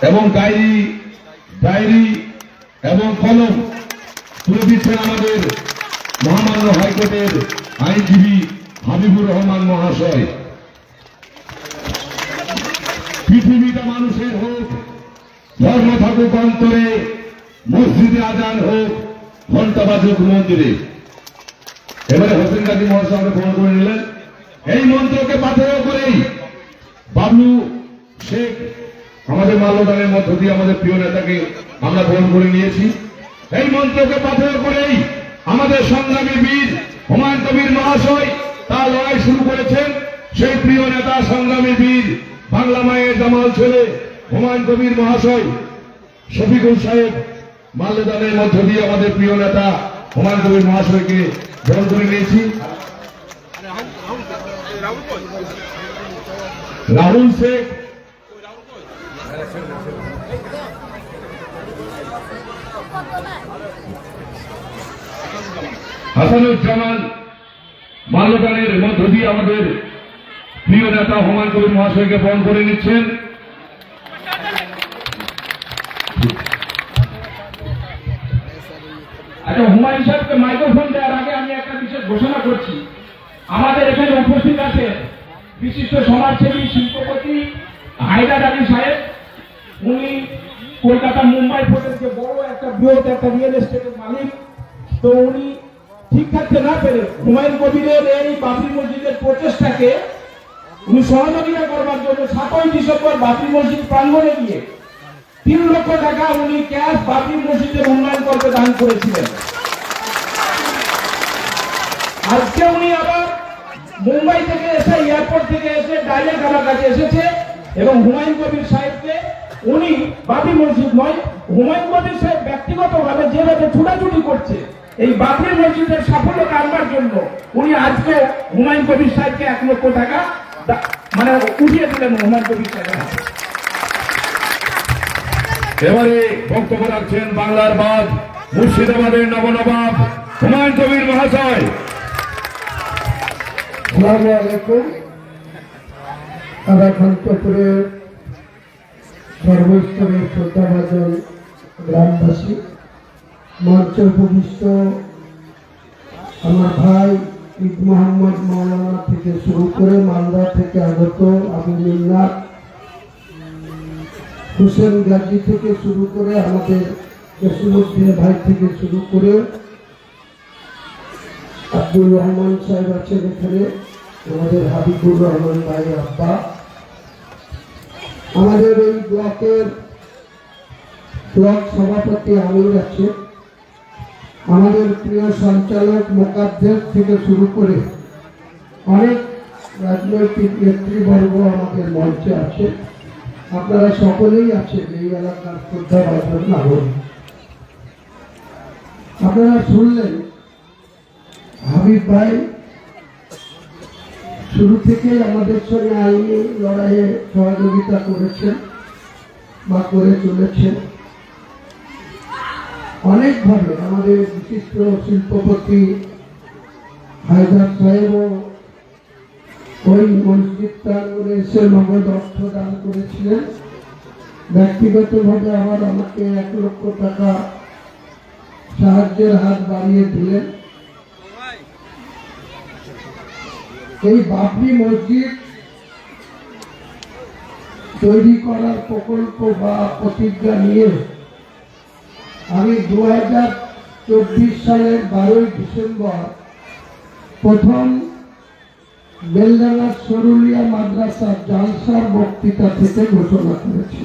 এবং ডায়েরি এবং কলম তুলে দিচ্ছেন আমাদের মহামান্য হাইকোর্টের আইনজীবী হাবিবুর রহমান মহাশয়। পৃথিবীটা মানুষের হোক, ধর্ম থাকুক অন্তরে, মসজিদে আজান হোক, ঘন্টা বাজুক মন্দিরে। এবারে হোসেন গাজী মহাশয় আমাকে ফোন করে নিলেন। এই মন্ত্রকে পাথেয় করেই বাবলু শেখ আমাদের মাল্যদানের মধ্য দিয়ে আমাদের প্রিয় নেতাকে আমরা ফোন করে নিয়েছি। এই মন্ত্রকে পাথেয় করেই আমাদের সংগ্রামী বীর হুমায়ুন কবির মহাশয় তার লড়াই শুরু করেছেন। সেই প্রিয় নেতা সংগ্রামী বীর বাংলা মায়ের জামাল ছেলে হুমায়ুন কবির মহাশয় শফিকুল সাহেব মাল্যদানের মধ্য দিয়ে আমাদের প্রিয় নেতা হুমায়ুন কবির মহাশয়কে ফোন করে নিয়েছি। রাহুল শেখ, হাসানুজ্জামান মাল্যদানের মধ্য দিয়ে আমাদের প্রিয় নেতা হুমায়ুন কবির মহাশয়কে ফোন করে নিচ্ছেন। আচ্ছা, হুমায়ুন সাহেবকে মাইক্রোফোন দেওয়ার আগে আমি একটা বিশেষ ঘোষণা করছি। আমাদের এখানে উপস্থিত আছে বিশিষ্ট সমাজসেবী শিল্পপতি হায়দার আলী সাহেব। উনি কলকাতা মুম্বাই প্রদেশে বড় একটা বৃহৎ একটা রিয়েল এস্টেটের মালিক। তো উনি ঠিক থাকতে না পেরে হুমায়ুন কবিরের এই বাবরি মসজিদের প্রচেষ্টাকে উনি সহযোগিতা করবার জন্য 7ই ডিসেম্বর বাবরি মসজিদ প্রাঙ্গণে গিয়ে 3 লক্ষ টাকা উনি ক্যাশ বাবরি মসজিদের উন্নয়ন করতে দান করেছিলেন। আজকে উনি আবার মুম্বাই থেকে এসে, এয়ারপোর্ট থেকে এসে ডাইরেক্ট আমার কাছে এসেছে এবং হুমায়ুন কবির সাহেবকে উনি বাবরি মসজিদ নয়, হুমায়ুন কবির সাহেব ব্যক্তিগতভাবে যেভাবে ছুটাছুটি করছে এই বাবরি মসজিদের সাফল্য আনবার জন্য উনি আজকে হুমায়ুন কবির সাহেবকে 1 লক্ষ টাকা মানে উঠিয়ে দিলেন হুমায়ুন কবির সাহেবের হাতে। এবারে বক্তব্য রাখছেন বাংলার বাদ মুর্শিদাবাদের নবনবাব হুমায়ুন কবির মহাশয়। আসসালামু আলাইকুম। আরাকান্তপুরের সর্বস্তরের শ্রদ্ধাভাজন গ্রামবাসী, মঞ্চে উপবিষ্ট আমার ভাই ঈদ মোহাম্মদ মৌলানা থেকে শুরু করে মালদা থেকে আগত আবু মিন্নাত, হোসেন গাজী থেকে শুরু করে আমাদের জসিমউদ্দিন ভাই থেকে শুরু করে আব্দুর রহমান সাহেব আছেন এখানে, আমাদের হাবিবুর রহমান ভাই আব্বা, আমাদের এই ব্লকের ব্লক সভাপতি আমির আছে, আমাদের প্রিয় সঞ্চালক মোকাদ্দেস থেকে শুরু করে অনেক রাজনৈতিক নেতৃবর্গ আমাদের মঞ্চে আছে। আপনারা সকলেই আছেন এই এলাকার শ্রদ্ধাভাজন নাগরিক। আপনারা শুনলেন হাবিব ভাই শুরু থেকেই আমাদের সঙ্গে আইনি লড়াইয়ে সহযোগিতা করেছেন বা করে চলেছেন অনেকভাবে। আমাদের বিশিষ্ট শিল্পপতি হায়দার সাহেবও ওই মসজিদ প্রাঙ্গণে এসে নগদ অর্থ দান করেছিলেন। ব্যক্তিগতভাবে আবার আমাকে 1 লক্ষ টাকা সাহায্যের হাত বাড়িয়ে দিলেন। এই বাবরি মসজিদ তৈরি করার প্রকল্প বা প্রতিজ্ঞা নিয়ে আমি 2024 সালের 12ই ডিসেম্বর প্রথম বেলডাঙ্গা সরুলিয়া মাদ্রাসার জালসার বক্তৃতা থেকে ঘোষণা করেছি।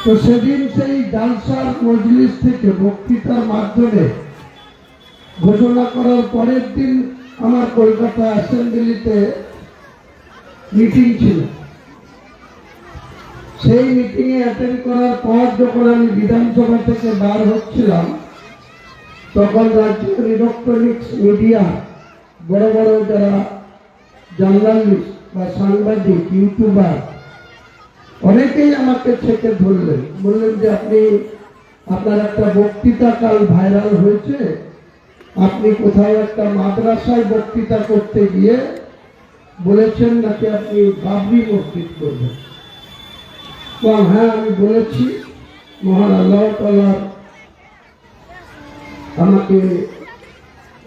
তো সেদিন সেই জালসার মজলিস থেকে বক্তৃতার মাধ্যমে ঘোষণা করার পরের দিন আমার কলকাতা অ্যাসেম্বলিতে মিটিং ছিল। সেই মিটিংয়ে অ্যাটেন্ড করার পর যখন আমি বিধানসভা থেকে বার হচ্ছিলাম, তখন রাজ্যের ইলেকট্রনিক্স মিডিয়া বড় বড় যারা জার্নালিস্ট বা সাংবাদিক, ইউটিউবার অনেকেই আমাকে ছেকে ধরলেন, বললেন যে আপনার একটা বক্তৃতা কাল ভাইরাল হয়েছে, আপনি কোথাও একটা মাদ্রাসায় বক্তৃতা করতে গিয়ে বলেছেন নাকি আপনি বাবরি মসজিদ করবেন। হ্যাঁ আমি বলেছি মহান আল্লাহ তাআলা আমাকে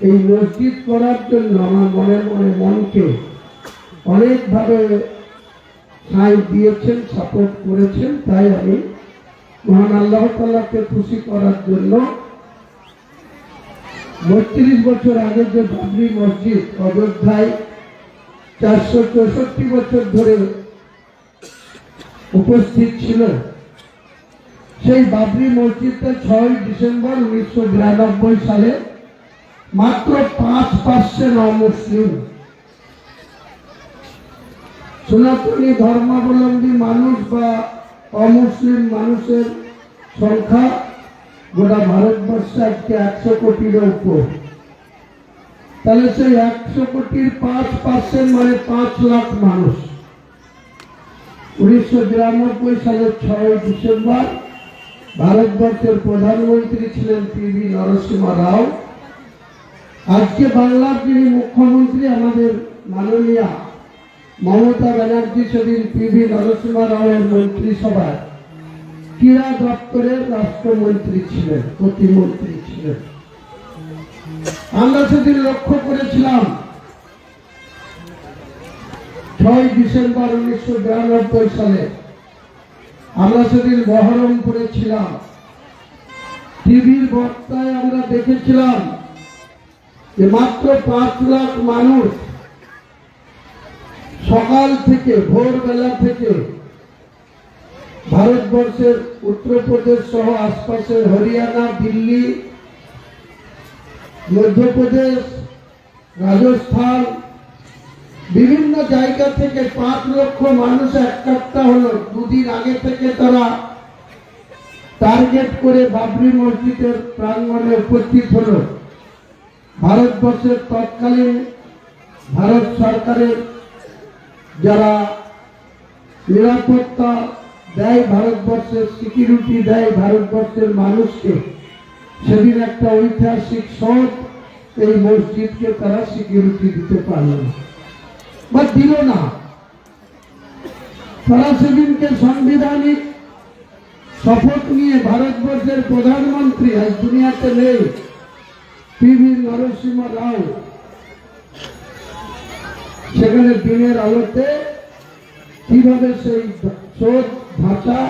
এই মসজিদ করার জন্য আমার মনে মনে মনকে অনেকভাবে সাই দিয়েছেন, সাপোর্ট করেছেন। তাই আমি মহান আল্লাহ তাআলাকে খুশি করার জন্য 32 বছর আগে যে বাবরি মসজিদ অযোধ্যায় 464 বছর ধরে উপস্থিত ছিল, সেই বাবরি মসজিদটা 6 ডিসেম্বর 1992 সালে মাত্র 5% অমুসলিম সনাতনী ধর্মাবলম্বী মানুষ বা অমুসলিম মানুষের সংখ্যা গোটা ভারতবর্ষে আজকে 100 কোটির উপর। তাহলে সেই 100 কোটির 5% মানে 5 লাখ মানুষ 1992 সালের 6 ডিসেম্বর ভারতবর্ষের প্রধানমন্ত্রী ছিলেন পিভি নরসিংহ রাও। আজকে বাংলার যিনি মুখ্যমন্ত্রী আমাদের মাননীয়া মমতা ব্যানার্জি সেদিন পিভি নরসিংহ রাওয়ের মন্ত্রিসভায় ক্রীড়া দপ্তরের রাষ্ট্রমন্ত্রী ছিলেন, প্রতিমন্ত্রী ছিলেন। আমরা সেদিন লক্ষ্য করেছিলাম 6 ডিসেম্বর 1992 সালে আমরা সেদিন বহরমপুরে ছিলাম। টিভির বার্তায় আমরা দেখেছিলাম যে মাত্র 5 লাখ মানুষ সকাল থেকে ভোরবেলা থেকে ভারতবর্ষের উত্তরপ্রদেশ সহ আশপাশের হরিয়ানা, দিল্লি, মধ্যপ্রদেশ, রাজস্থান বিভিন্ন জায়গা থেকে 5 লক্ষ মানুষ একটা হলো। দুদিন আগে থেকে তারা টার্গেট করে বাবরি মসজিদের প্রাঙ্গণে উপস্থিত হলো। ভারতবর্ষের তৎকালীন ভারত সরকারের যারা নিরাপত্তা দেয়, ভারতবর্ষের সিকিউরিটি দেয় ভারতবর্ষের মানুষকে, সেদিন একটা ঐতিহাসিক শট এই মসজিদকে তারা সিকিউরিটি দিতে পারল না বা দিল না। তারা সেদিনকে সাংবিধানিক শপথ নিয়ে ভারতবর্ষের প্রধানমন্ত্রী, আজ দুনিয়াতে নেই, পিভি নরসিংহ রাও, সেখানে দিনের আলোতে কিভাবে সেই শোধ ধাঁচা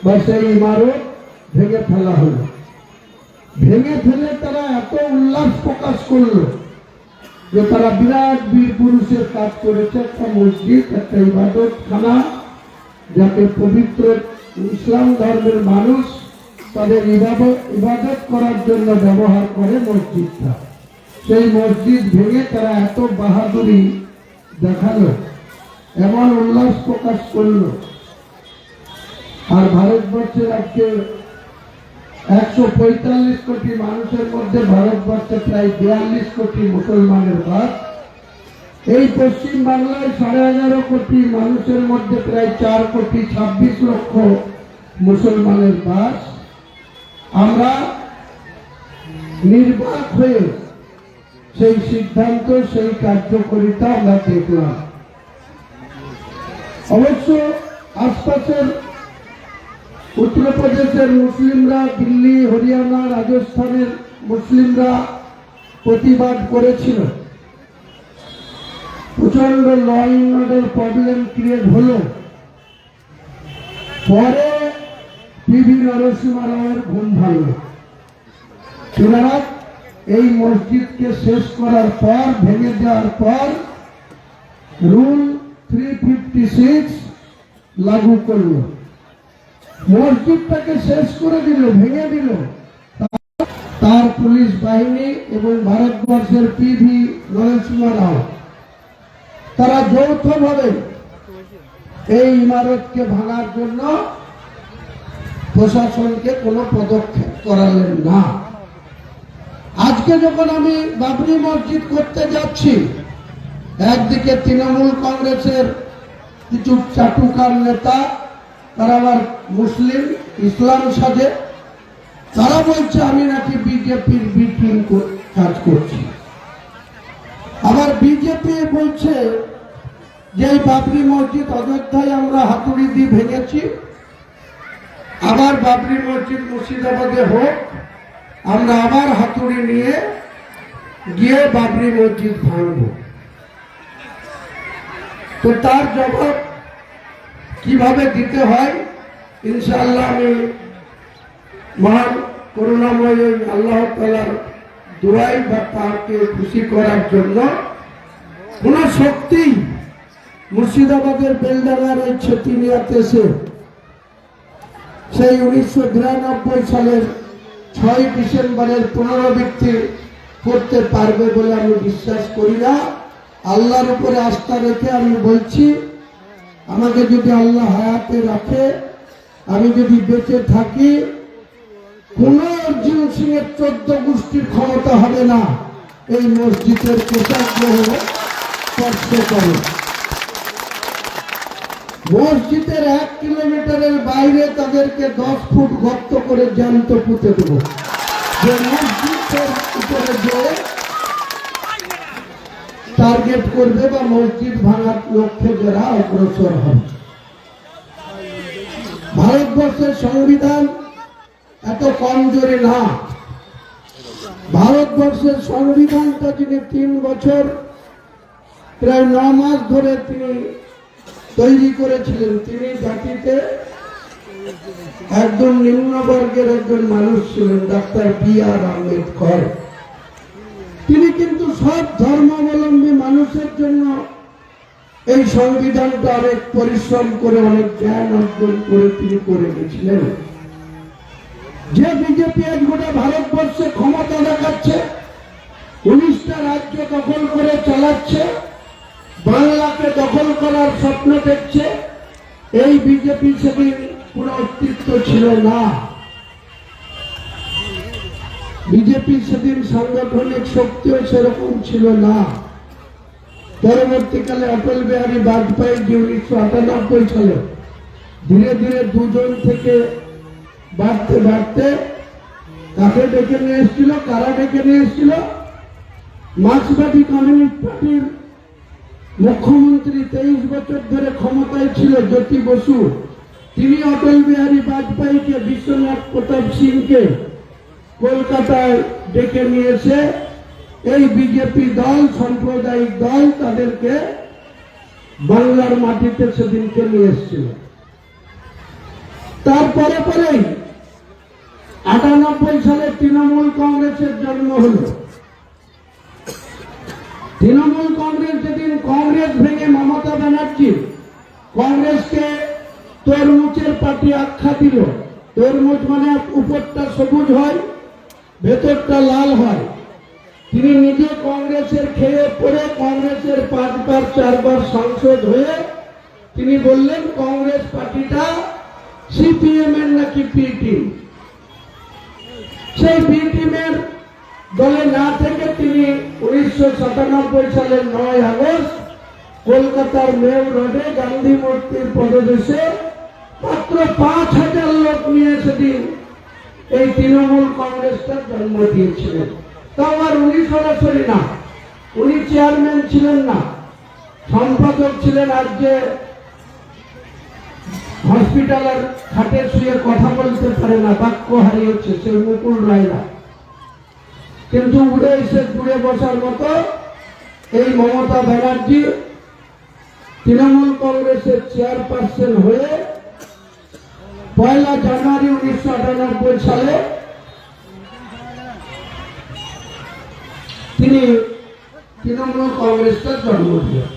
বা সেই ইমারত ভেঙে ফেলা হলো। ভেঙে ফেলে তারা এত উল্লাস প্রকাশ করলো যে তারা বিরাট বীর পুরুষের কাজ করেছে। একটা মসজিদ, একটা ইবাদতখানা, যাতে পবিত্র ইসলাম ধর্মের মানুষ তাদের ইবাদত করার জন্য ব্যবহার করে মসজিদটা, সেই মসজিদ ভেঙে তারা এত বাহাদুরি দেখালো, এমন উল্লাস প্রকাশ করলো। আর ভারতবর্ষের আজকে 145 কোটি মানুষের মধ্যে ভারতবর্ষে প্রায় 42 কোটি মুসলমানের বাস। এই পশ্চিম বাংলায় 11.5 কোটি মানুষের মধ্যে প্রায় 4 কোটি 26 লক্ষ মুসলমানের বাস। আমরা নির্বাক হয়ে সেই সিদ্ধান্ত, সেই কার্যকরিতা আমরা দেখলাম। অবশ্য আশপাশের উত্তরপ্রদেশের মুসলিমরা, দিল্লি, হরিয়ানা, রাজস্থানের মুসলিমরা প্রতিবাদ করেছিল। প্রচন্ড law and order problem create হলো। পরে পিভি নরসিংহ রাওয়ের ঘুম ভাঙল। তিনারা এই মসজিদকে শেষ করার পর, ভেঙে দেওয়ার পর রুল 356 লাগু করলো, মসজিদটাকে শেষ করে দিল, ভেঙে দিল। তার পুলিশ বাহিনী এবং ভারতবর্ষের পিভি নরসিংহ রাও তারা যৌথভাবে এই ইমারতকে ভাঙার জন্য প্রশাসনকে কোনো পদক্ষেপ করালেন না। আজকে যখন আমি বাবরি মসজিদ করতে যাচ্ছি, একদিকে তৃণমূল কংগ্রেসের কিছু চাটুকার নেতা, তারা আবার মুসলিম ইসলাম সাজে, তারা বলছে আমি নাকি বিজেপির বিটিং কাজ করছি। আবার বিজেপি বলছে যে এই বাবরি মসজিদ অযোধ্যায় আমরা হাতুড়ি দিয়ে ভেঙেছি, আবার বাবরি মসজিদ মুর্শিদাবাদে হোক, আমরা আবার হাতুড়ি নিয়ে গিয়ে বাবরি মসজিদ ভাঙব। তো তার জবাব কিভাবে দিতে হয় ইনশাআল্লাহ আমি মহান করুণাময় আল্লাহ তাআলার দোয়াই বা তাকে খুশি করার জন্য কোন শক্তি মুর্শিদাবাদের বেলডাঙ্গার এই ছেতিনিয়াতে এসে সেই 1992 সালের 6 ডিসেম্বরের পুনরাবৃত্তি করতে পারবে বলে আমি বিশ্বাস করি না। আল্লাহর উপরে আস্থা রেখে আমি বলছি, আমাকে যদি আল্লাহ হায়াতে রাখে, আমি যদি বেঁচে থাকি, কোন অর্জুন সিং এর 14 গোষ্ঠীর ক্ষমতা হবে না এই মসজিদের কোষাগ্রহ স্পর্শ করে। মসজিদের 1 কিলোমিটারের বাইরে তাদেরকে 10 ফুট গর্ত করে জ্যান্ত পুঁতে দেব, যে মসজিদের উপরে যে টার্গেট করবে বা মসজিদ ভাঙার লক্ষ্যে যারা অগ্রসর হবে। ভারতবর্ষের সংবিধান এত কমজোরি না। ভারতবর্ষের সংবিধানটা যিনি 3 বছর প্রায় 9 মাস ধরে তিনি তৈরি করেছিলেন, তিনি জাতিতে একদম নিম্নবর্গের একজন মানুষ ছিলেন, ডাক্তার B.R. আম্বেদকর। তিনি কিন্তু সব ধর্মাবলম্বী মানুষের জন্য এই সংবিধানটা অনেক পরিশ্রম করে, অনেক জ্ঞান অর্জন করে তিনি করে গেছিলেন। যে বিজেপি আজ গোটা ভারতবর্ষে ক্ষমতা দেখাচ্ছে, 19টা রাজ্য দখল করে চালাচ্ছে, বাংলাকে দখল করার স্বপ্ন দেখছে, এই বিজেপি সেদিন কোন অস্তিত্ব ছিল না। বিজেপি সেদিন সাংগঠনিক শক্তিও সেরকম ছিল না। পরবর্তীকালে অটল বিহারী বাজপেয়ী যে 1998 সালে ধীরে ধীরে 2 জন থেকে বাড়তে বাড়তে কাকে ডেকে নিয়ে এসেছিল, কারা ডেকে নিয়ে এসেছিল? মার্ক্সবাদী কমিউনিস্ট পার্টির মুখ্যমন্ত্রী 23 বছর ধরে ক্ষমতায় ছিল জ্যোতি বসু, তিনি অটল বিহারী বাজপেয়ীকে, বিশ্বনাথ প্রতাপ সিংকে কলকাতায় ডেকে নিয়ে এসে এই বিজেপি দল, সাম্প্রদায়িক দল, তাদেরকে বাংলার মাটিতে সেদিনকে নিয়ে এসেছিল। তারপরে পরেই 98 সালে তৃণমূল কংগ্রেসের জন্ম হল। তৃণমূল কংগ্রেস যেদিন কংগ্রেস ভেঙে মমতা ব্যানার্জি কংগ্রেসকে তরমুজের পার্টি আখ্যা দিল, তরমুজ মানে উপরটা সবুজ হয়, ভেতরটা লাল হয়, তিনি নিজে কংগ্রেসের খেয়ে পড়ে কংগ্রেসের 5 বার 4 বার সাংসদ হয়ে তিনি বললেন কংগ্রেস পার্টিটা সিপিএম এর নাকি পি টিম। সেই পি টিমের দলে না থেকে তিনি 1997 সালের 9 আগস্ট কলকাতার মেয়র রোডে গান্ধী মূর্তির পদদেশে মাত্র 5000 লোক নিয়ে সেদিন এই তৃণমূল কংগ্রেসটার জন্ম দিয়েছিলেন। তাও আর উনি সরাসরি না, উনি চেয়ারম্যান ছিলেন না, সম্পাদক ছিলেন। আজ যে হসপিটালের খাটে শুয়ে কথা বলতে পারে না, বাক্য হারিয়েছে, সে মুকুল রায়রা, কিন্তু উড়ে এসে দূরে বসার মতো এই মমতা ব্যানার্জি তৃণমূল কংগ্রেসের চেয়ারপারসন হয়ে 1 জানুয়ারি 1998 সালে তিনি তৃণমূল কংগ্রেসের জন্ম দিলেন।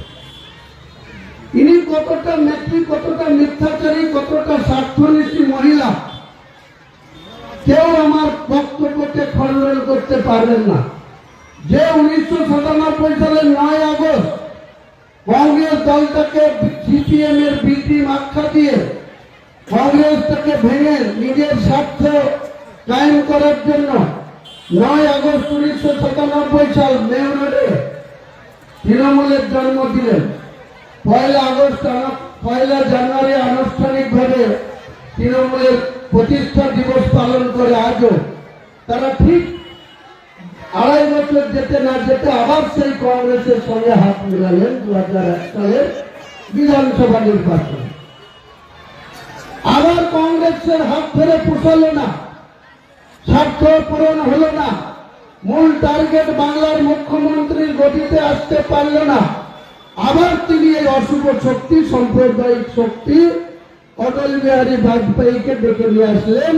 ইনি কতটা নেত্রী, কতটা মিথ্যাচারী, কতটা স্বার্থনিষ্ঠী মহিলা, কেউ আমার বক্তব্যকে খণ্ডন করতে পারবেন না। যে 1997 সালের 9 আগস্ট কংগ্রেস দলটাকে সিপিএম এর বি টিম আখ্যা দিয়ে কংগ্রেসটাকে ভেঙে নিজের স্বার্থ কায়েম করার জন্য 9 আগস্ট 1997 সাল মেয়র রোডে তৃণমূলের জন্ম দিলেন। 1 জানুয়ারি আনুষ্ঠানিকভাবে তৃণমূলের প্রতিষ্ঠা দিবস পালন করে আজও। তারা ঠিক 2.5 বছর যেতে না যেতে আবার সেই কংগ্রেসের সঙ্গে হাত মিলালেন 2001 সালের বিধানসভা নির্বাচনে। আবার কংগ্রেস কমপ্লেক্সের হাত ধরে পোষালো না, স্বার্থ পূরণ হলো না, মূল টার্গেট বাংলার মুখ্যমন্ত্রীর গতিতে আসতে পারল না। আবার তিনি এই অশুভ শক্তি, সাম্প্রদায়িক শক্তি অটল বিহারী বাজপেয়ীকে ডেকে নিয়ে আসলেন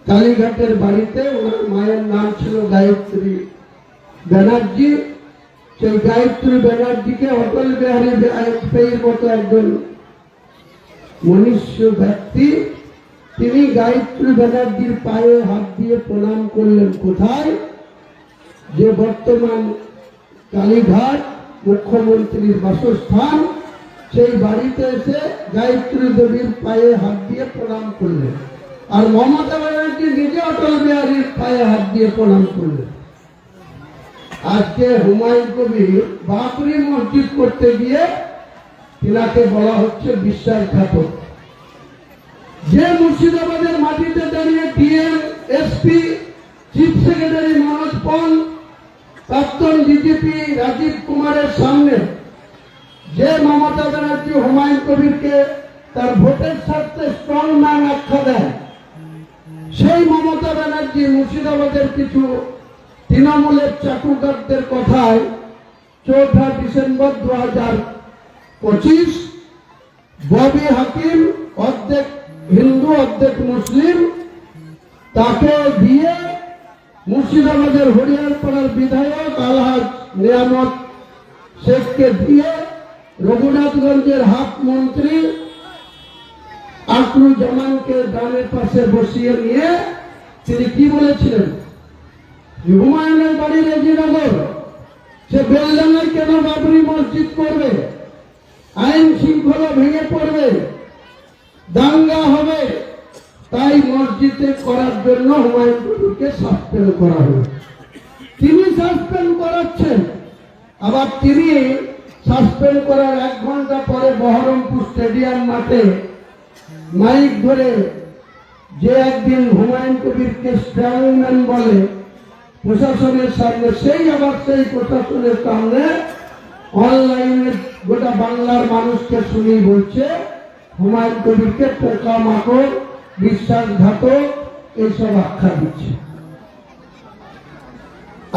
কালীঘাটের বাড়িতে। ওনার মায়ের নাম ছিল গায়ত্রী ব্যানার্জি। সেই গায়ত্রী ব্যানার্জিকে অটল বিহারী বাজপেয়ীর মতো একজন মনুষ্য ব্যক্তি, তিনি গায়ত্রী ব্যানার্জির পায়ে হাত দিয়ে প্রণাম করলেন। কোথায়? যে বর্তমান কালীঘাট মুখ্যমন্ত্রীর বাসস্থান, সেই বাড়িতে এসে গায়ত্রী দেবীর পায়ে হাত দিয়ে প্রণাম করলেন। আর মমতা ব্যানার্জি নিজে অটল বিহারীর পায়ে হাত দিয়ে প্রণাম করলেন। আজকে হুমায়ুন কবির বাবরি মসজিদ করতে গিয়ে তিনাকে বলা হচ্ছে বিশ্বাসঘাতক। যে মুর্শিদাবাদের মাটিতে দাঁড়িয়ে DM, SP, chief secretary Manoj Pal, প্রাক্তন ডিজিপি রাজীব কুমারের সামনে যে মমতা ব্যানার্জি হুমায়ুন কবিরকে তার ভোটের স্বার্থে স্ট্রং ম্যান আখ্যা দেয়, সেই মমতা ব্যানার্জি মুর্শিদাবাদের কিছু তৃণমূলের চাটুকারদের কথায় 4 ডিসেম্বর 2025 ববি হাকিম, অর্ধেক হিন্দু অর্ধেক মুসলিম, তাকে দিয়ে মুর্শিদাবাদের হরিয়ারপাড়ার বিধায়ক আলহাজ নিয়ামত শেখকে দিয়ে রঘুনাথগঞ্জের হাত মন্ত্রী আকরুজ্জামানকে ডানের পাশে বসিয়ে নিয়ে তিনি কি বলেছিলেন? হুমায়ুনের বাড়ি রেজিনগর, সে বেলডাঙ্গায় কেন বাবরি মসজিদ করবে? আইন শৃঙ্খলা ভেঙে পড়বে, দাঙ্গা হবে, তাই মসজিদে করার জন্য হুমায়ুন কবিরকে সাসপেন্ড করা হলো। তিনি সাসপেন্ড করাচ্ছেন, আবার তিনি সাসপেন্ড করার 1 ঘন্টা পরে বহরমপুর স্টেডিয়াম মাঠে মাইক ধরে যে একদিন হুমায়ুন কবিরকে স্ট্রংম্যান বলে প্রশাসনের সামনে, সেই আবার সেই প্রশাসনের সামনে অনলাইনে গোটা বাংলার মানুষকে শুনি বলছে হুমায়ুন কবিরকে পোকামাকড়, বিশ্বাসঘাতক এইসব আখ্যা দিচ্ছে।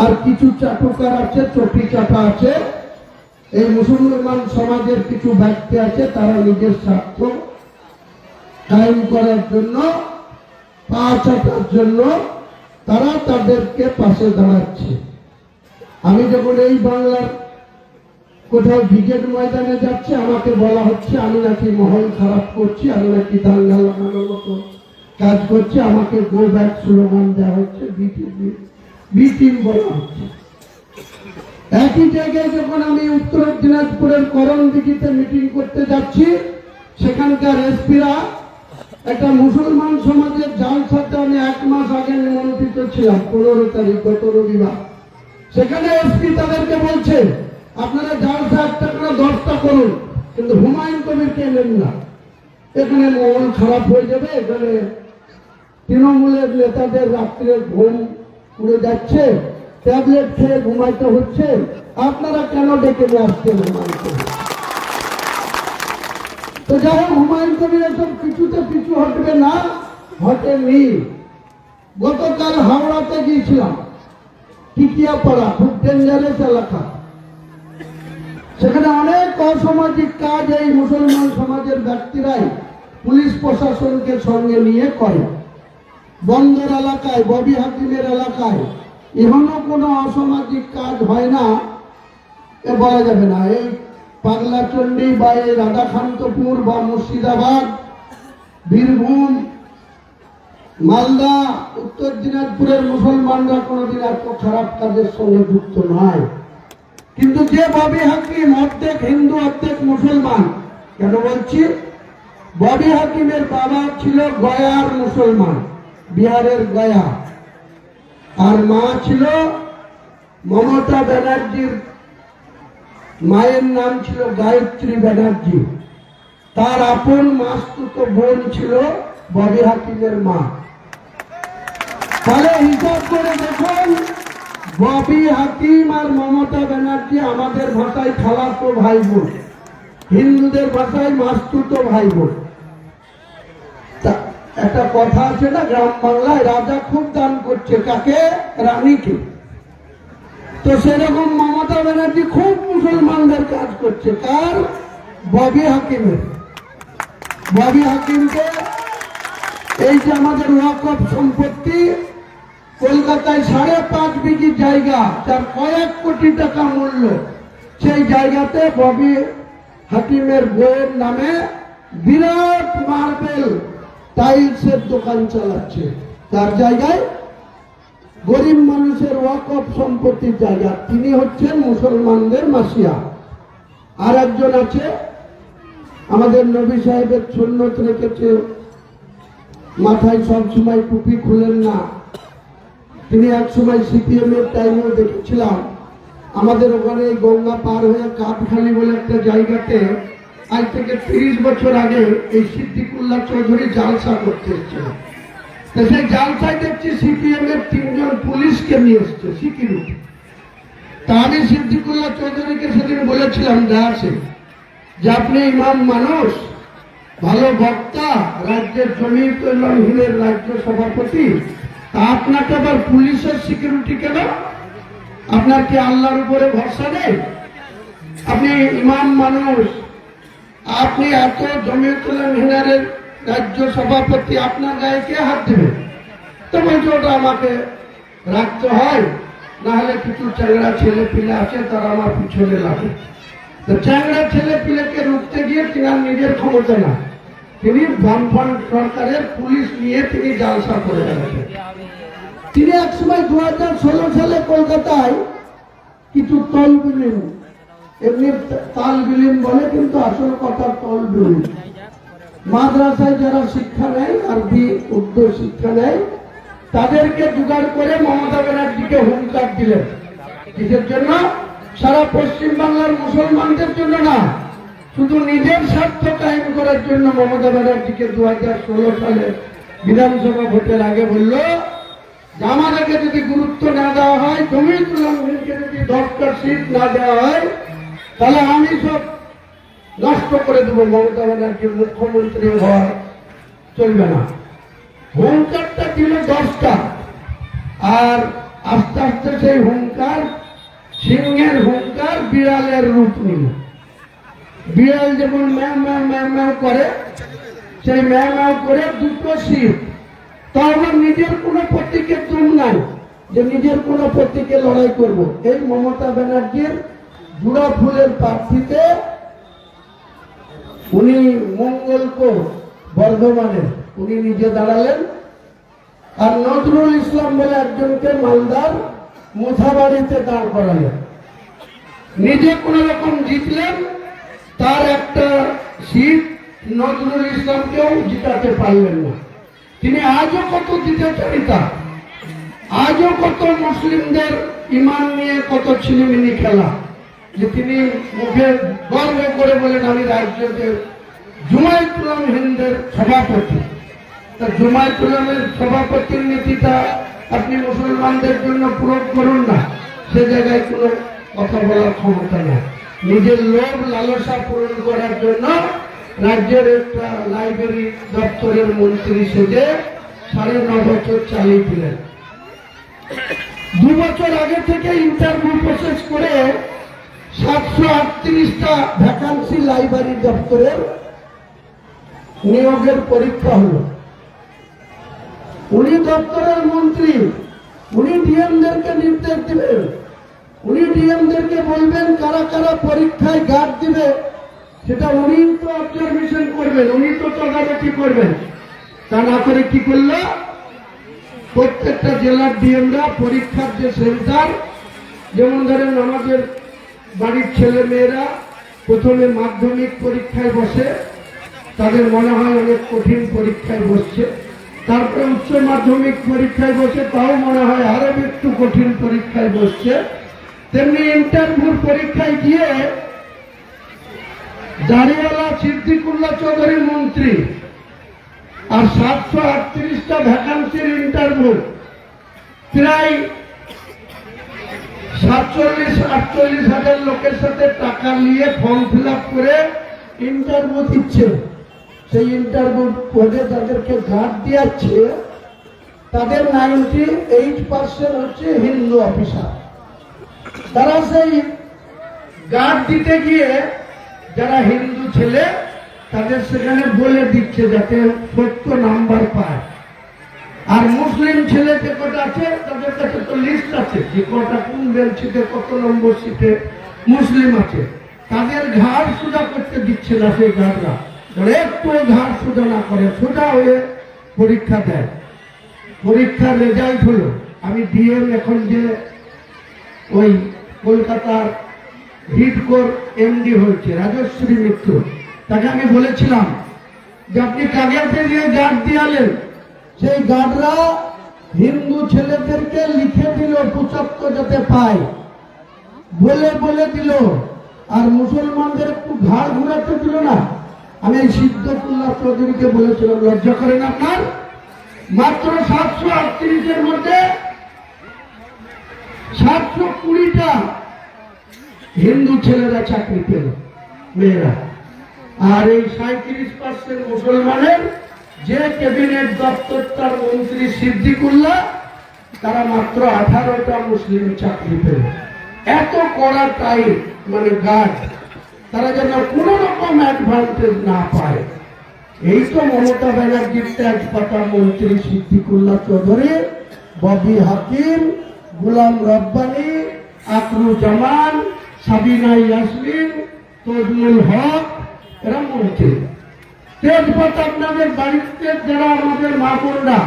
আর কিছু চাটুকার আছে, চটি চাটা আছে, এই মুসলমান সমাজের কিছু ব্যক্তি আছে, তারা নিজের স্বার্থ কায়েম করার জন্য, পা চাটার জন্য তারা তাদেরকে পাশে দাঁড়াচ্ছে। আমি যখন এই বাংলার কোথাও ব্রিগেড ময়দানে যাচ্ছে, আমাকে বলা হচ্ছে আমি নাকি মহল খারাপ করছি, আমি নাকি দাঙ্গা লাগানোর মতো কাজ করছি, আমাকে গো ব্যাক স্লোগান দেওয়া হচ্ছে, বি টিম বলা হচ্ছে। একই জায়গায় যখন আমি উত্তর দিনাজপুরের করণদিঘিতে মিটিং করতে যাচ্ছি, সেখানকার এসপিরা একটা মুসলমান সমাজের জালসাতে আমি 1 মাস আগে নিমন্ত্রিত ছিলাম, 15 তারিখ গত রবিবার। সেখানে এসপি তাদেরকে বলছে আপনারা জালসা 1টা করে 10টা করুন, কিন্তু হুমায়ুন কবিরকে নেন না, এখানে মহল খারাপ হয়ে যাবে, এখানে তৃণমূলের নেতাদের রাত্রে ঘুম উড়ে যাচ্ছে, ট্যাবলেট খেয়ে ঘুমাইতে হচ্ছে, আপনারা কেন ডেকে নিয়ে আসছেন হুমায়ুন কবির? তো যাই হোক, হুমায়ুন কবির এসব কিছুতে পিছু হটবে না, হটেনি। গতকাল হাওড়াতে গিয়েছিলাম, টিকিয়াপাড়া, খুব ডেঞ্জারাস এলাকা। সেখানে অনেক অসামাজিক কাজ এই মুসলমান সমাজের ব্যক্তিরাই পুলিশ প্রশাসনকে সঙ্গে নিয়ে করে। বন্দর এলাকায়, ববি হাকিমের এলাকায় এখনো কোনো অসামাজিক কাজ হয় না এ বলা যাবে না। এই পাগলাচণ্ডী বা এই রাধাকান্তপুর বা মুর্শিদাবাদ, বীরভূম, মালদা, উত্তর দিনাজপুরের মুসলমানরা কোনোদিন এত খারাপ কাজের সঙ্গে যুক্ত নয়। কিন্তু যে ববি হাকিম অর্ধেক হিন্দু অর্ধেক মুসলমান, কেন বলছি? ববি হাকিমের বাবা ছিল গয়ার মুসলমান, বিহারের গয়া, আর মা ছিল মমতা ব্যানার্জির মায়ের নাম ছিল গায়ত্রী ব্যানার্জি, তার আপন মাসতুতো বোন ছিল ববি হাকিমের মা। তাহলে হিসাব করে দেখুন, ববি হাকিম আর মমতা ব্যানার্জি আমাদের ভাষায় খালাতো ভাই বোন, হিন্দুদের ভাষায় মাসতুতো ভাই বোন। একটা কথা আছে না গ্রাম বাংলায়, রাজা খুব দান করছে, কাকে? রানীকে। তো সেরকম মমতা ব্যানার্জি খুব মুসলমানদের কাজ করছে। কার? ববি হাকিমের। ববি হাকিমকে এই যে আমাদের ওয়াকফ সম্পত্তি, কলকাতায় 5.5 বিঘি জায়গা, যার কয়েক কোটি টাকা মূল্য, সেই জায়গাতে ববি হাকিমের বইয়ের নামে বিরাট মার্বেল টাইলসের দোকান চালাচ্ছে। তার জায়গায় গরিব মানুষের ওয়াকফ সম্পত্তির জায়গা। তিনি হচ্ছেন মুসলমানদের মাসিয়া। আর একজন আছে, আমাদের নবী সাহেবের সুন্নত রেখেছে, মাথায় সবসময় টুপি খুলেন না। তিনি একসময় সিপিএম এর টাইমেও দেখেছিলাম, আমাদের ওখানে গঙ্গা পার হয়ে কাঠখালি বলে একটা জায়গাতে আজ থেকে 30 বছর আগে এই সিদ্দিকুল্লাহ চৌধুরী জালসা করতে এসেছিল। তো সেই জালসায় দেখছি সিপিএম এর 3 জন পুলিশকে নিয়ে এসছে সিকিউরিটি। তা আমি সিদ্দিকুল্লাহ চৌধুরীকে সেদিন বলেছিলাম দাসে যে আপনি ইমাম মানুষ, ভালো বক্তা, রাজ্যের জমিয়ত উলামার রাজ্য সভাপতি, তা আপনাকে আবার পুলিশের সিকিউরিটি কেন? আপনার কি আল্লাহর উপরে ভরসা নেই? আপনি ইমাম মানুষ, আপনি এত জমিয়ত উলামার রাজ্য সভাপতি, আপনার গায়ে কে হাত দেবে? তো বলছে ওটা আমাকে রাখতে হয়, না হলে কিছু চ্যাংড়া ছেলে পিলে আছে তারা আমার পিছনে লাগে। তো চ্যাংড়া ছেলে পিলেকে রুখতে গিয়ে তিনার নিজের ক্ষমতা না, তিনি বামফ্রন্ট সরকারের পুলিশ নিয়ে তিনি জালসা করে গেছেন। তিনি একসময় 2016 সালে কলকাতায় কিছু তলবিলীন, এমনি তালবিলীন বলে কিন্তু আসল কথা তলবিলীন, মাদ্রাসায় যারা শিক্ষা নেয়, আরবি উর্দু শিক্ষা নেয়, তাদেরকে জোগাড় করে মমতা ব্যানার্জিকে হুঙ্কার দিলেন। কিসের জন্য? সারা পশ্চিম বাংলার মুসলমানদের জন্য না, শুধু নিজের স্বার্থ কায়েম করার জন্য মমতা ব্যানার্জিকে 2016 সালে বিধানসভা ভোটের আগে বলল যে আমাদেরকে যদি গুরুত্ব না দেওয়া হয়, জমিয়ত উলামাকে যদি 10টা সিট না দেওয়া হয়, তাহলে আমি সব নষ্ট করে দেবো, মমতা ব্যানার্জির মুখ্যমন্ত্রী হওয়া চলবে না। হুঙ্কারটা দিল 10টা, আর আস্তে আস্তে সেই হুঙ্কার সিংহের হুঙ্কার বিড়ালের রূপ নিল। বিড়াল যেমন ম্যাও ম্যাও ম্যাও ম্যাও করে, সেই ম্যাও ম্যাও করে 2টো সিট। তো আমার নিজের কোনো প্রতীকের দম নাই যে নিজের কোনো প্রতীকে লড়াই করব। এই মমতা ব্যানার্জির জুড়া ফুলের প্রার্থীতে উনি মঙ্গলপুর বর্ধমানে উনি নিজে দাঁড়ালেন, আর নজরুল ইসলাম বলে একজনকে মালদার মোথাবাড়িতে দাঁড় করালেন। নিজে কোন রকম জিতলেন, তার একটা সিট নজরুল ইসলামকেও জিতাতে পারলেন না। তিনি আজও কত দিতেচারিতা, আজও কত মুসলিমদের ইমান নিয়ে কত ছিনিমিনি খেলা, যে তিনি মুখে গর্ব করে বলেন আমি রাজ্যের জুমায়েত উলামা হিন্দের সভাপতি। তা জুমায়েত উলামার সভাপতির নীতিটা আপনি মুসলমানদের জন্য প্রয়োগ করুন না, সে জায়গায় কোনো কথা বলার ক্ষমতা নেই। নিজের লোভ লালসা পূরণ করার জন্য রাজ্যের একটা লাইব্রেরি দপ্তরের মন্ত্রী সেজে 9.5 বছর চালিয়ে দিলেন। 2 বছর আগে থেকে ইন্টারভিউ প্রসেস করে 738টা ভ্যাকান্সি লাইব্রেরি দপ্তরের নিয়োগের পরীক্ষা হলো। উনি দপ্তরের মন্ত্রী, উনি ডিএমদেরকে নির্দেশ দিবেন, উনি ডিএমদেরকে বলবেন কারা কারা পরীক্ষায় গার্ড দিবে, সেটা উনি তো অবজারভেশন করবেন, উনি তো তদারকি করবেন। তা না করে কি করলো, প্রত্যেকটা জেলার ডিএমরা পরীক্ষার যে সেন্টার, যেমন ধরেন আমাদের বাড়ির ছেলে মেয়েরা প্রথমে মাধ্যমিক পরীক্ষায় বসে, তাদের মনে হয় অনেক কঠিন পরীক্ষায় বসছে, তারপরে উচ্চ মাধ্যমিক পরীক্ষায় বসে, তাও মনে হয় আরো একটু কঠিন পরীক্ষায় বসছে, তেমনি ইন্টারভিউর পরীক্ষায় গিয়ে দাঁড়িওয়ালা সিদ্দিকুল্লাহ চৌধুরী মন্ত্রী আর 738টা ভ্যাকান্সির ইন্টারভিউ, প্রায় 47-48 হাজার লোকের সাথে টাকা নিয়ে ফর্ম ফিল আপ করে ইন্টারভিউ দিচ্ছে। সেই ইন্টারভিউ পদে যাদেরকে গার্ড দিয়াচ্ছে তাদের 98% হচ্ছে হিন্দু অফিসার। তারা সেই গার্ড দিতে গিয়ে যারা হিন্দু ছেলে তাদের সেখানে বলে দিচ্ছে যাতে 70 নাম্বার পায়। আর মুসলিম ছেলে যে কটা আছে তাদের কাছে তো লিস্ট আছে যে কটা কোন বেঞ্চিতে কত নম্বর সিটে মুসলিম আছে, তাদের ঘাড় সোজা করতে দিচ্ছে না সেই গার্ডরা। একটু ঘাড় সোজা না করে সোজা হয়ে পরীক্ষা দেয়। পরীক্ষার রেজাল্ট হলো, আমি ডিএম এখন যে ওই কলকাতার হিডকোর এমডি হয়েছে রাজশ্রী মিত্র, তাকে আমি বলেছিলাম যে আপনি কাগজে দিয়ে গার্ড দিয়ালেন, সেই গার্ডরা হিন্দু ছেলেদেরকে লিখে দিল 75 যাতে পায়, বলে বলে দিল, আর মুসলমানদের একটু ঘাড় ঘুরাতে দিল না। আমি এই সিদ্ধকুল্লাহ চৌধুরীকে বলেছিলাম লজ্জা করেন আপনার? মাত্র 738-এর মধ্যে 720টা হিন্দু ছেলেরা চাকরি পেল, মেয়েরা। আর এই 37% মুসলমানের যে ক্যাবিনেট দপ্তর তার মন্ত্রী সিদ্দিকুল্লাহ, তারা মাত্র 18টা মুসলিম চাকরি পেল। এত কড়া টাইট মানে গার্ড, তারা যেন কোন রকম অ্যাডভান্টেজ না পায়। এই তো মমতা ব্যানার্জির তেজপাতা মন্ত্রী সিদ্দিকুল্লাহ চৌধুরী, ববি হাকিম, গোলাম রব্বানী, আকরুজ্জামান, সাবিনা ইয়াসমিন, তজমুল হক, এরা মন্ত্রী। তেজপাতা আপনাদের বাড়িতে যারা আমাদের মা বোনরা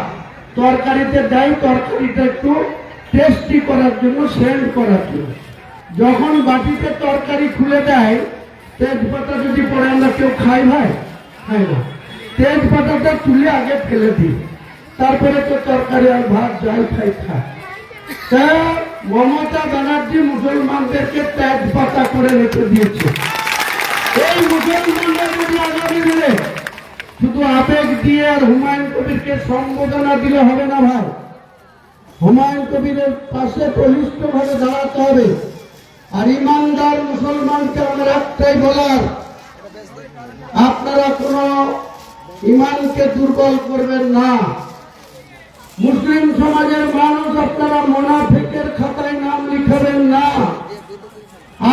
তরকারিতে দেয়, তরকারিটা একটু টেস্টি করার জন্য, সেন্ড করার জন্য। যখন বাটিতে তরকারি খুলে দেয়, তেজপাতা যদি পরে আমরা কেউ খাই ভাই, খাই না। তেজপাতাটা তুলে আগে ফেলে দিই, তারপরে তো তরকারি আর ভাত যাই খাই খায়। তা মমতা ব্যানার্জি মুসলমানদেরকে তেজপাতা করে রেখে দিয়েছে। এই মুসলমানরা যদি আগামী দিনে শুধু আবেগ দিয়ে আর হুমায়ুন কবিরকে সম্বোধনা দিলে হবে না ভাই। হুমায়ুন কবিরের পাশে বলিষ্ঠভাবে দাঁড়াতে হবে। আর ইমানদার মুসলমানকে আমার একটাই বলার, আপনারা কোন ইমানকে দুর্বল করবেন না। মুসলিম সমাজের মানুষ আপনারা মুনাফিকের খাতায় নাম লিখাবেন না।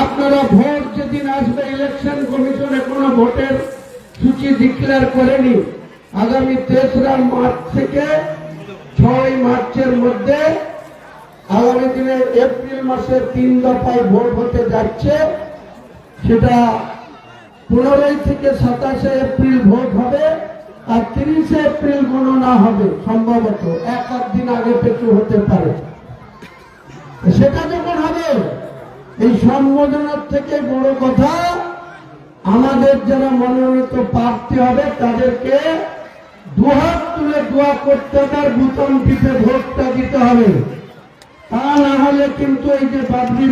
আপনারা ভোট যেদিন আসবে, ইলেকশন কমিশন এখনো ভোটের সূচি ডিক্লেয়ার করেনি। আগামী 3রা মার্চ থেকে 6 মার্চের মধ্যে আগামী দিনে এপ্রিল মাসের 3 দফায় ভোট হতে যাচ্ছে। সেটা 15 থেকে 27 এপ্রিল ভোট হবে, আর 30 এপ্রিল গণনা হবে। সম্ভবত এক দিন আগে পেছু হতে পারে। সেটা যখন হবে, এই সম্বোধনার থেকে বড় কথা, আমাদের যারা মনোনীত প্রার্থী হবে তাদেরকে দুহাত তুলে দোয়া করতে হবে, আর বুতাম টিপে ভোটটা দিতে হবে। তা না হলে কিন্তু এই যে বাবরি